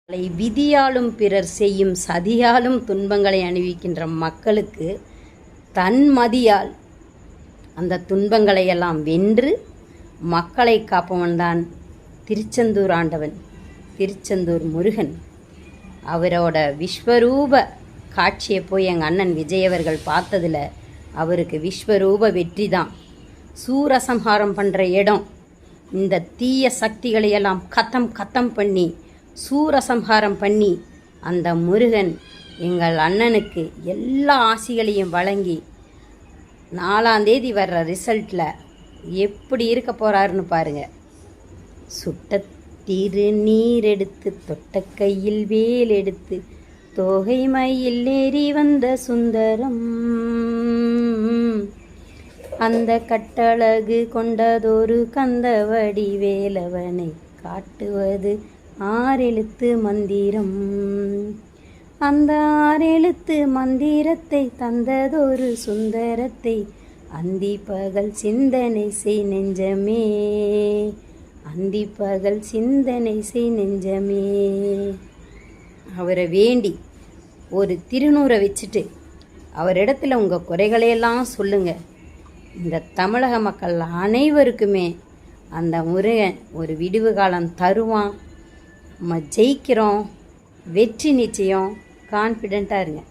விதியாலும் பிறர் செய்யும் சதியாலும் துன்பங்களை அணிவிக்கின்ற மக்களுக்கு தன் மதியால் அந்த துன்பங்களை எல்லாம் வென்று மக்களை காப்பவன்தான் திருச்செந்தூர் ஆண்டவன், திருச்செந்தூர் முருகன். அவரோட விஸ்வரூப காட்சியை போய் எங்கள் அண்ணன் விஜய் அவர்கள் பார்த்ததில் அவருக்கு விஸ்வரூப வெற்றி தான். சூரசம்ஹாரம் பண்ணுற இடம். இந்த தீய சக்திகளையெல்லாம் கத்தம் பண்ணி சூரசம்ஹாரம் பண்ணி அந்த முருகன் எங்கள் அண்ணனுக்கு எல்லா ஆசிகளையும் வழங்கி 4ஆம் தேதி வர்ற ரிசல்ட்டில் எப்படி இருக்க போகிறாருன்னு பாருங்கள். சுட்ட திருநீர் எடுத்து தொட்ட கையில் வேல் எடுத்து தோகை மயில் ஏறி வந்த சுந்தரம், அந்த கட்டழகு கொண்டதொரு கந்தவடி வேலவனை காட்டுவது 6 எழுத்து மந்திரம். அந்த 6 எழுத்து மந்திரத்தை தந்ததொரு சுந்தரத்தை அந்தி பகல் சிந்தனை செய் நெஞ்சமே, அந்தி பகல் சிந்தனை செய் நெஞ்சமே. அவரை வேண்டி ஒரு திருநூறை வச்சுட்டு அவரிடத்துல உங்கள் குறைகளையெல்லாம் சொல்லுங்கள். இந்த தமிழக மக்கள் அனைவருக்குமே அந்த முருகன் ஒரு விடிவு காலம் தருவான். நம்ம ஜெயிக்கிறோம், வெற்றி நிச்சயம். கான்ஃபிடெண்ட்டாக இருங்க.